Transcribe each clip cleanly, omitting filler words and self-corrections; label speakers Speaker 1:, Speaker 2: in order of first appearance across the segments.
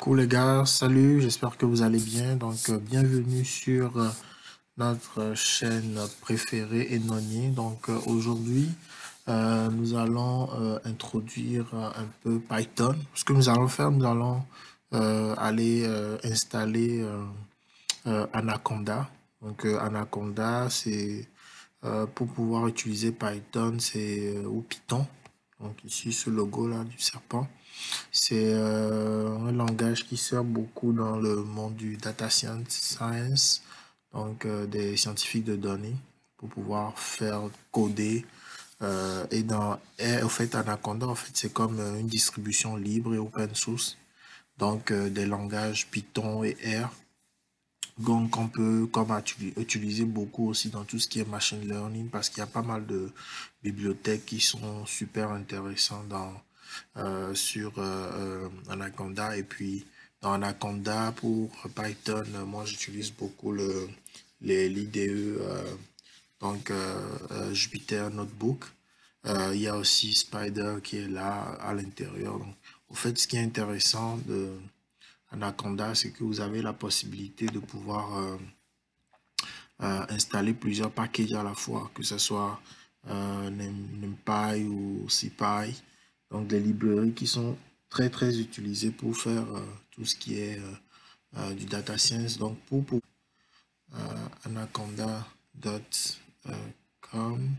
Speaker 1: Coucou les gars, salut, j'espère que vous allez bien. Bienvenue sur notre chaîne préférée Enoni. Aujourd'hui, nous allons introduire un peu Python. Ce que nous allons faire, nous allons aller installer Anaconda. Anaconda, c'est pour pouvoir utiliser Python, c'est ou Python. Donc ici, ce logo là du serpent. C'est un langage qui sert beaucoup dans le monde du data science, des scientifiques de données, pour pouvoir faire coder. Au fait, Anaconda, en fait, c'est comme une distribution libre et open source, des langages Python et R. Donc, on peut utiliser beaucoup aussi dans tout ce qui est machine learning parce qu'il y a pas mal de bibliothèques qui sont super intéressantes sur Anaconda. Et puis, dans Anaconda, pour Python, moi, j'utilise beaucoup l'IDE, Jupyter Notebook. Il y a aussi Spider qui est là à l'intérieur. Donc, au fait, ce qui est intéressant de Anaconda, c'est que vous avez la possibilité de pouvoir installer plusieurs packages à la fois, que ce soit NumPy ou SciPy, donc des librairies qui sont très utilisées pour faire tout ce qui est du data science. Donc pour anaconda.com,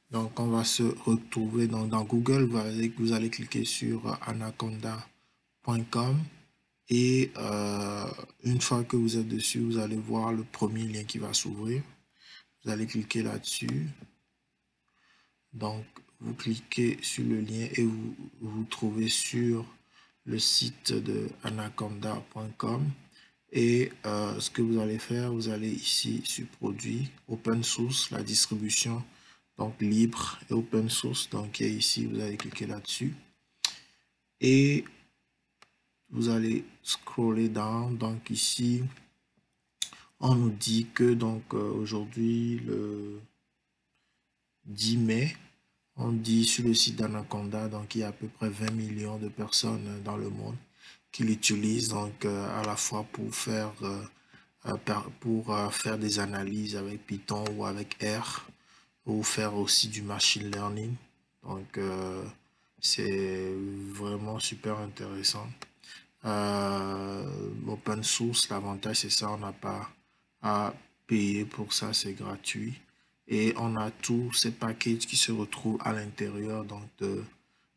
Speaker 1: donc on va se retrouver dans Google, vous allez cliquer sur anaconda.com. Et une fois que vous êtes dessus, vous allez voir le premier lien qui va s'ouvrir. Vous allez cliquer là-dessus. Donc, vous cliquez sur le lien et vous vous trouvez sur le site de anaconda.com. Et ce que vous allez faire, vous allez ici sur produit, open source, la distribution, donc libre et open source. Donc, ici, vous allez cliquer là-dessus. Et vous allez scroller down. Donc, ici, on nous dit que aujourd'hui, le 10 mai, on dit sur le site d'Anaconda, donc il y a à peu près 20 millions de personnes dans le monde qui l'utilisent à la fois pour faire des analyses avec Python ou avec R ou faire aussi du machine learning. Donc c'est vraiment super intéressant. Open source, l'avantage c'est ça, on n'a pas à payer pour ça, c'est gratuit. Et on a tous ces packages qui se retrouvent à l'intérieur donc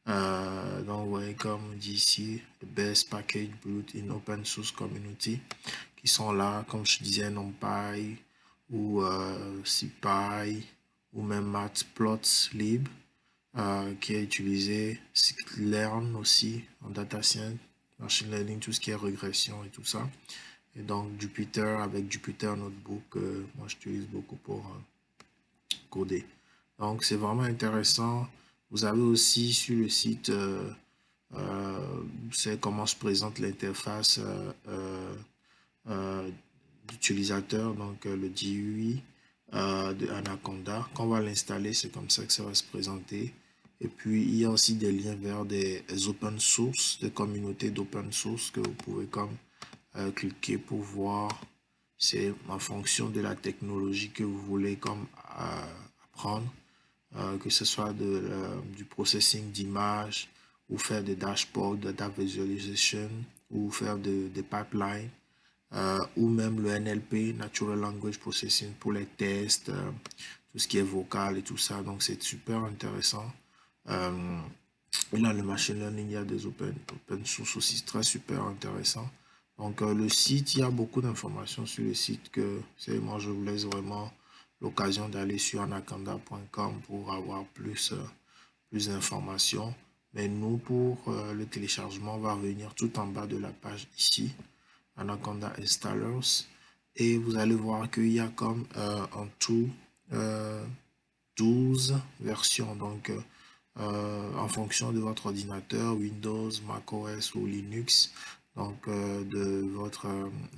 Speaker 1: vous voyez comme on dit ici, the best package built in open source community, qui sont là, comme je disais, NumPy ou SciPy ou même Matplotlib qui est utilisé, Scikit-learn aussi en data science, machine learning, tout ce qui est régression et tout ça. Et donc Jupyter avec Jupyter Notebook, moi j'utilise beaucoup pour coder. Donc c'est vraiment intéressant. Vous avez aussi sur le site, c'est comment se présente l'interface d'utilisateur, donc le GUI de Anaconda. Quand on va l'installer, c'est comme ça que ça va se présenter. Et puis, il y a aussi des liens vers des open source, des communautés d'open source que vous pouvez comme cliquer pour voir. C'est en fonction de la technologie que vous voulez comme apprendre, que ce soit du processing d'images ou faire des dashboards, de data visualization ou faire des pipelines ou même le NLP, Natural Language Processing pour les tests, tout ce qui est vocal et tout ça. Donc, c'est super intéressant. Et là, le machine learning, il y a des open source aussi, très super intéressant. Donc, le site, il y a beaucoup d'informations sur le site moi, je vous laisse vraiment l'occasion d'aller sur anaconda.com pour avoir plus d'informations. Mais nous, pour le téléchargement, on va revenir tout en bas de la page ici, Anaconda Installers. Et vous allez voir qu'il y a comme en tout 12 versions. En fonction de votre ordinateur, Windows, macOS ou Linux, de votre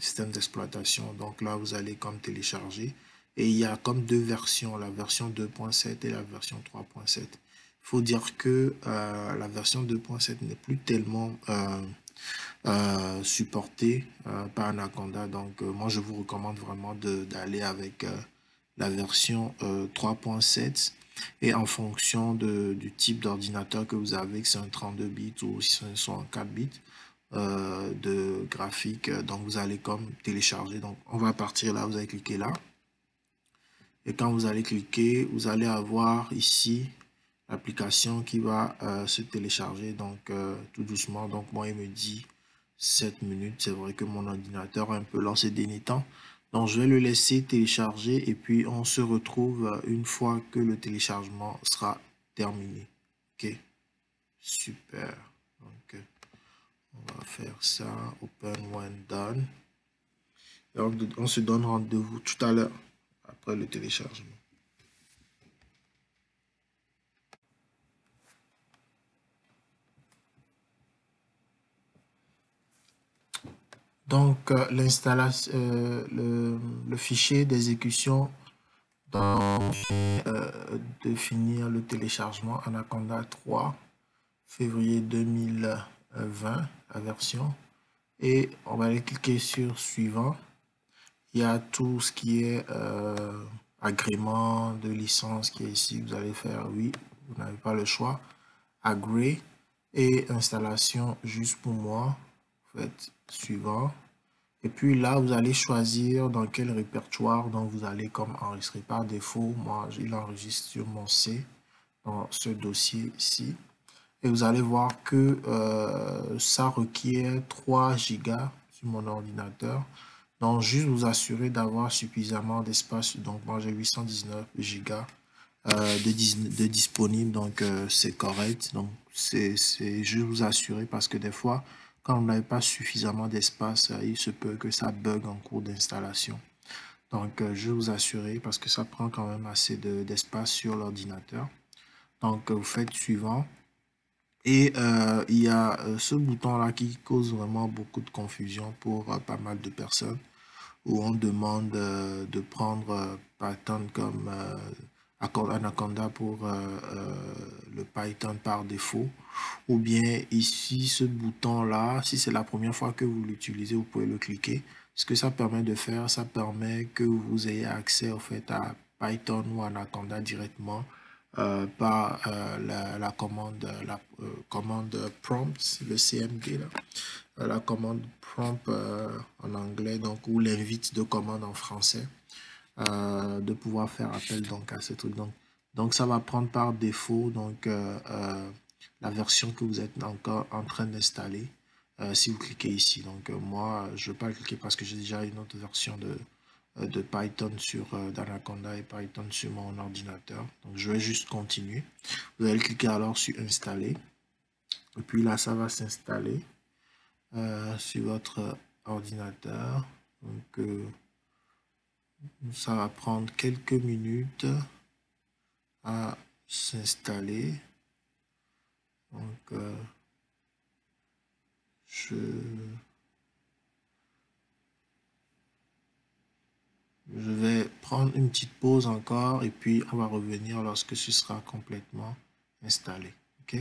Speaker 1: système d'exploitation. Donc là, vous allez comme télécharger. Et il y a comme deux versions, la version 2.7 et la version 3.7. faut dire que la version 2.7 n'est plus tellement supportée par Anaconda. Donc, moi, je vous recommande vraiment d'aller avec la version 3.7. Et en fonction du type d'ordinateur que vous avez, que c'est un 32 bits ou si c'est un 64 bits de graphique, donc vous allez comme télécharger. Donc, on va partir là, vous allez cliquer là. Et quand vous allez cliquer, vous allez avoir ici l'application qui va se télécharger donc tout doucement. Donc moi il me dit 7 minutes. C'est vrai que mon ordinateur est un peu lent ces derniers temps. Donc je vais le laisser télécharger et puis on se retrouve une fois que le téléchargement sera terminé. Ok, super. Donc on va faire ça. Open when done. Donc on se donne rendez-vous tout à l'heure après le téléchargement. Donc, l'installation, le fichier d'exécution de finir le téléchargement Anaconda 3, février 2020, la version. Et on va aller cliquer sur suivant. Il y a tout ce qui est agrément de licence qui est ici. Vous allez faire oui, vous n'avez pas le choix. Agree et installation juste pour moi. Faites suivant. Et puis là, vous allez choisir dans quel répertoire donc vous allez comme enregistrer par défaut. Moi, il enregistre sur mon C dans ce dossier ici. Et vous allez voir que ça requiert 3 gigas sur mon ordinateur. Donc, juste vous assurer d'avoir suffisamment d'espace. Donc, moi, j'ai 819 gigas de disponible. Donc, c'est correct. Donc, c'est juste vous assurer parce que des fois, quand on n'avez pas suffisamment d'espace, il se peut que ça bug en cours d'installation. Donc, je vais vous assurer parce que ça prend quand même assez d'espace sur l'ordinateur. Donc, vous faites suivant. Et il y a ce bouton-là qui cause vraiment beaucoup de confusion pour pas mal de personnes où on demande de prendre Python comme Anaconda pour le Python par défaut. Ou bien ici, ce bouton-là, si c'est la première fois que vous l'utilisez, vous pouvez le cliquer. Ce que ça permet de faire, ça permet que vous ayez accès au fait à Python ou Anaconda directement par la commande prompt, le CMD, là. La commande prompt en anglais, donc, ou l'invite de commande en français, de pouvoir faire appel donc à ce truc. Donc ça va prendre par défaut donc la version que vous êtes encore en train d'installer si vous cliquez ici. Donc moi, je ne vais pas cliquer parce que j'ai déjà une autre version de Python sur d'Anaconda et Python sur mon ordinateur. Donc je vais juste continuer. Vous allez cliquer alors sur installer. Et puis là, ça va s'installer sur votre ordinateur. Donc ça va prendre quelques minutes à s'installer. Donc je vais prendre une petite pause encore et puis on va revenir lorsque ce sera complètement installé. OK?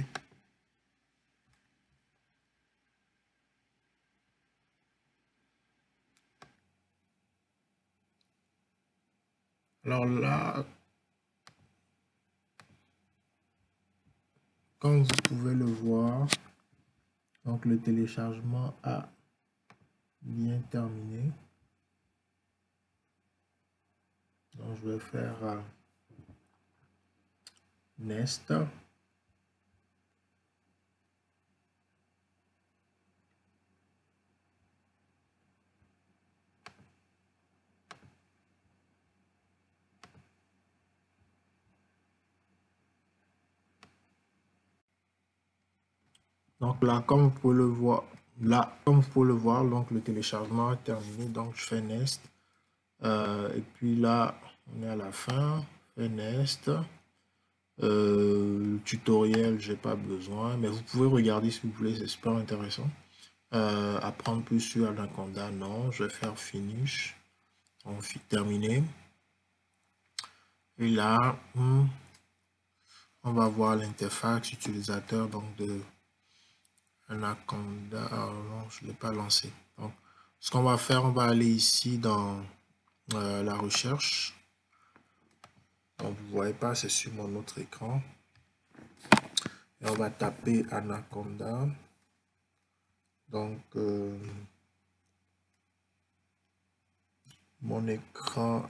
Speaker 1: Alors là, comme vous pouvez le voir, donc le téléchargement a bien terminé. Donc je vais faire Next. Donc là, comme vous pouvez le voir, donc le téléchargement est terminé. Donc je fais Next. Et puis là, on est à la fin. Fais Next. Tutoriel, j'ai pas besoin, mais vous pouvez regarder si vous voulez, c'est super intéressant. Apprendre plus sur Anaconda, non. Je vais faire Finish. On terminé. Et là, on va voir l'interface utilisateur donc de Anaconda. Non, je ne l'ai pas lancé. Donc, ce qu'on va faire, on va aller ici dans la recherche. Donc, vous ne voyez pas, c'est sur mon autre écran. Et on va taper Anaconda. Donc, mon écran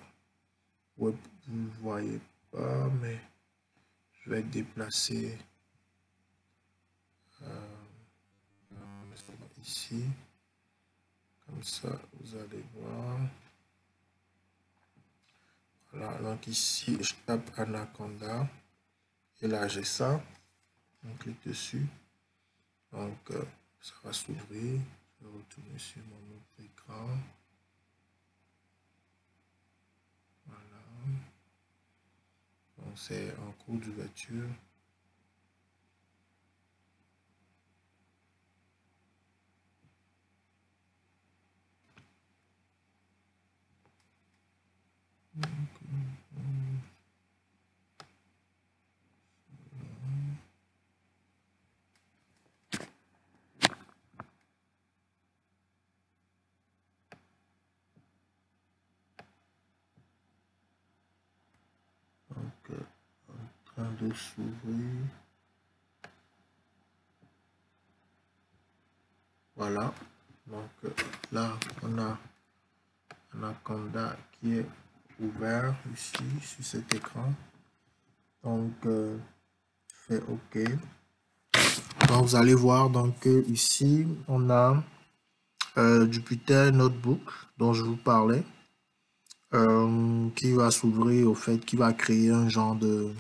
Speaker 1: web, vous ne voyez pas, mais je vais déplacer ici. Comme ça, vous allez voir. Voilà, donc ici, je tape Anaconda. Et là, j'ai ça. On clique dessus. Donc, ça va s'ouvrir. Je vais retourner sur mon autre écran. Voilà. Donc, c'est en cours d'ouverture. Donc, en train de s'ouvrir. Voilà. Donc, là, on a Anaconda qui est ouvert ici, sur cet écran. Donc, fait OK. Donc, vous allez voir, donc, ici, on a Jupyter Notebook dont je vous parlais. Qui va s'ouvrir au fait qui va créer un genre de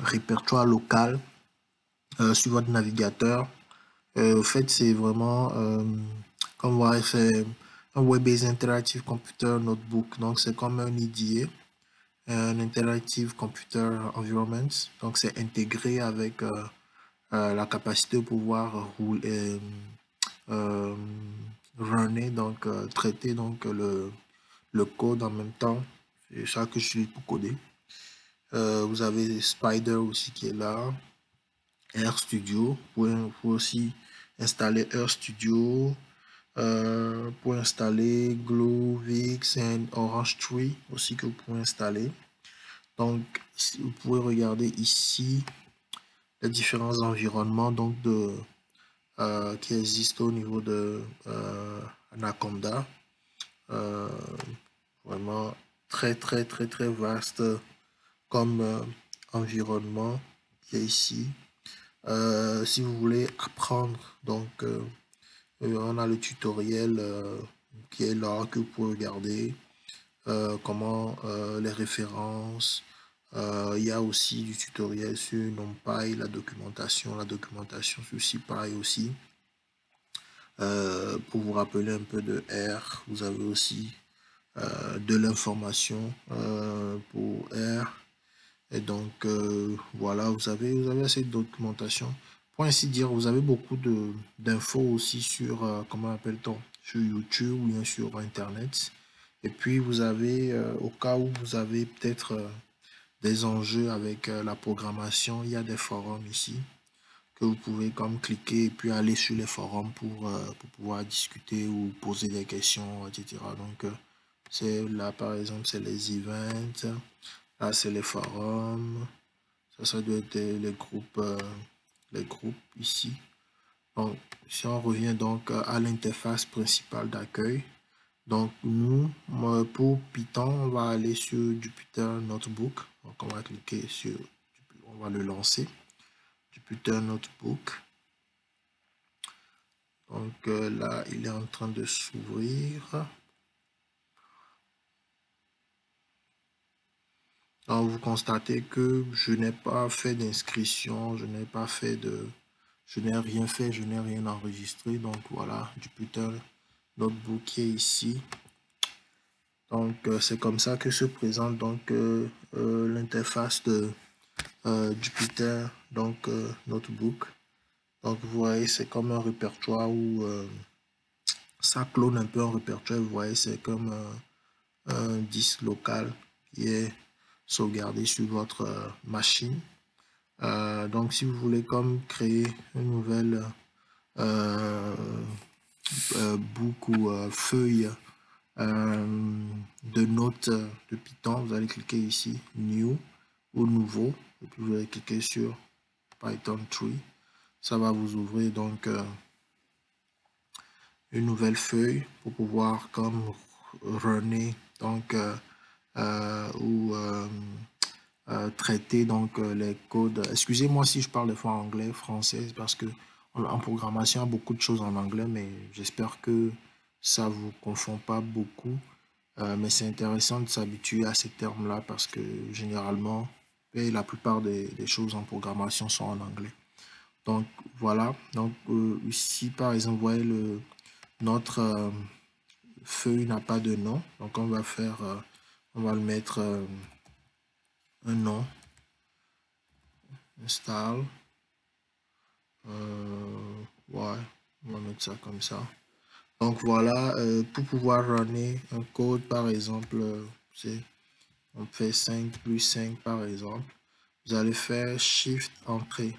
Speaker 1: répertoire local sur votre navigateur. Au fait, c'est vraiment comme vous voyez, c'est un Web-based Interactive Computer Notebook. Donc, c'est comme un IDE, un Interactive Computer Environment. Donc, c'est intégré avec la capacité de pouvoir rouler, runner, donc traiter donc le code en même temps. C'est ça que je suis pour coder. Vous avez Spider aussi qui est là. RStudio. Vous pouvez aussi installer RStudio. Pour installer Glowix et Orange Tree aussi que vous pouvez installer. Donc, vous pouvez regarder ici les différents environnements donc qui existent au niveau de Anaconda. Vraiment très vaste comme environnement qui est ici. Si vous voulez apprendre, donc on a le tutoriel qui est là que vous pouvez regarder. Comment les références. Il y a aussi du tutoriel sur NumPy, la documentation sur SciPy aussi. Pour vous rappeler un peu de R, vous avez aussi de l'information pour R. Et donc, voilà, vous avez assez de documentation. Pour ainsi dire, vous avez beaucoup d'infos aussi sur, comment appelle-t-on, sur YouTube ou bien sur Internet. Et puis, vous avez, au cas où vous avez peut-être des enjeux avec la programmation, il y a des forums ici que vous pouvez comme cliquer et puis aller sur les forums pour pouvoir discuter ou poser des questions, etc. Donc, c'est là, par exemple, c'est les events. Là, c'est les forums. Ça doit être les groupes ici. Donc, si on revient donc à l'interface principale d'accueil, donc nous, pour Python, on va aller sur Jupyter Notebook. Donc, on va cliquer sur, on va le lancer, Jupyter Notebook. Donc là, il est en train de s'ouvrir. Donc, vous constatez que je n'ai pas fait d'inscription, je n'ai rien fait, je n'ai rien enregistré. Donc voilà, Jupyter Notebook qui est ici. Donc c'est comme ça que se présente donc l'interface de Jupyter donc Notebook. Donc vous voyez, c'est comme un répertoire où ça clone un peu un répertoire. Vous voyez, c'est comme un disque local qui est sauvegarder sur votre machine. Donc, si vous voulez comme créer une nouvelle book ou feuille de notes de Python, vous allez cliquer ici, New ou Nouveau, et puis vous allez cliquer sur Python 3. Ça va vous ouvrir donc une nouvelle feuille pour pouvoir comme runner donc ou traiter donc les codes. Excusez-moi si je parle des fois anglais, français, parce que en programmation, il y a beaucoup de choses en anglais, mais j'espère que ça vous confond pas beaucoup. Mais c'est intéressant de s'habituer à ces termes-là parce que généralement, et la plupart des choses en programmation sont en anglais. Donc voilà, donc ici par exemple, vous voyez notre feuille n'a pas de nom, donc on va faire, on va le mettre un nom, install, ouais, on va mettre ça comme ça. Donc voilà, pour pouvoir runner un code par exemple, c'est on fait 5 plus 5 par exemple, vous allez faire Shift Entrée.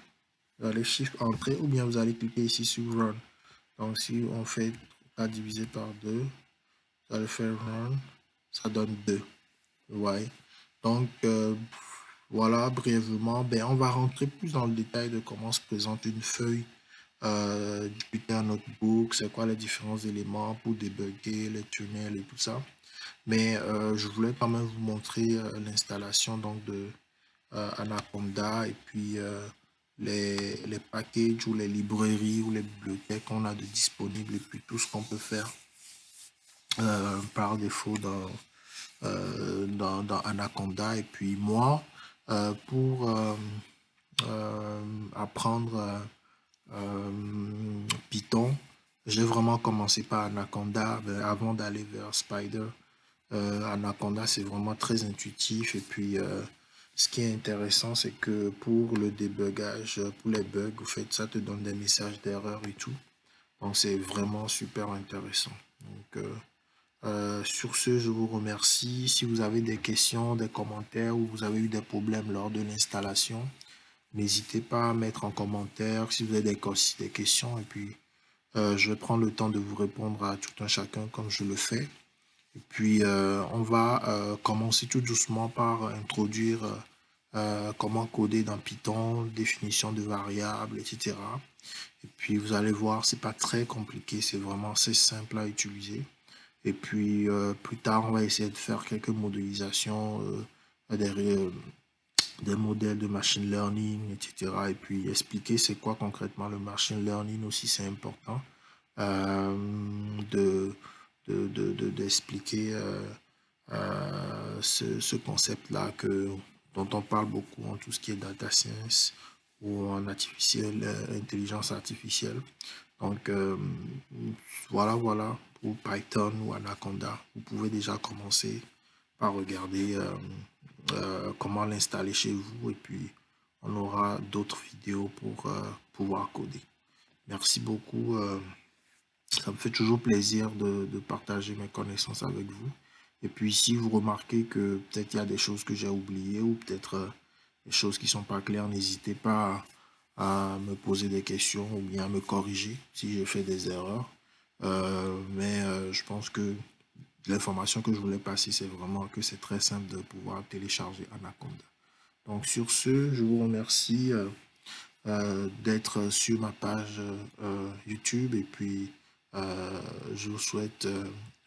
Speaker 1: Vous allez Shift Entrée ou bien vous allez cliquer ici sur Run. Donc si on fait A divisé par 2, vous allez faire Run, ça donne 2. Ouais. Donc voilà, brièvement, ben, on va rentrer plus dans le détail de comment se présente une feuille Jupyter Notebook, c'est quoi les différents éléments pour débugger les tunnels et tout ça. Mais je voulais quand même vous montrer l'installation donc de Anaconda et puis les packages ou les librairies ou les bibliothèques qu'on a de disponibles et puis tout ce qu'on peut faire par défaut dans Anaconda. Et puis moi, pour apprendre Python, j'ai vraiment commencé par Anaconda avant d'aller vers Spider. Anaconda, c'est vraiment très intuitif. Et puis, ce qui est intéressant, c'est que pour le débugage, pour les bugs, au fait, ça te donne des messages d'erreur et tout. Donc, c'est vraiment super intéressant. Donc, sur ce, je vous remercie. Si vous avez des questions, des commentaires ou vous avez eu des problèmes lors de l'installation, n'hésitez pas à mettre en commentaire si vous avez des questions. Et puis, je vais prendre le temps de vous répondre à tout un chacun comme je le fais. Et puis, on va commencer tout doucement par introduire comment coder dans Python, définition de variables, etc. Et puis, vous allez voir, c'est pas très compliqué, c'est vraiment assez simple à utiliser. Et puis, plus tard, on va essayer de faire quelques modélisations, des modèles de machine learning, etc. Et puis, expliquer c'est quoi concrètement le machine learning aussi, c'est important de d'expliquer ce concept-là dont on parle beaucoup en tout ce qui est data science ou en intelligence artificielle. Donc, voilà, pour Python ou Anaconda, vous pouvez déjà commencer par regarder comment l'installer chez vous et puis on aura d'autres vidéos pour pouvoir coder. Merci beaucoup. Ça me fait toujours plaisir de partager mes connaissances avec vous. Et puis, si vous remarquez que peut-être il y a des choses que j'ai oubliées ou peut-être des choses qui sont pas claires, n'hésitez pas à me poser des questions ou bien à me corriger si j'ai fait des erreurs. Mais je pense que l'information que je voulais passer, c'est vraiment que c'est très simple de pouvoir télécharger Anaconda. Donc, sur ce, je vous remercie d'être sur ma page YouTube et puis je vous souhaite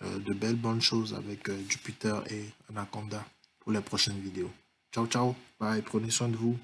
Speaker 1: de belles bonnes choses avec Jupyter et Anaconda pour les prochaines vidéos. Ciao, ciao, bye, prenez soin de vous.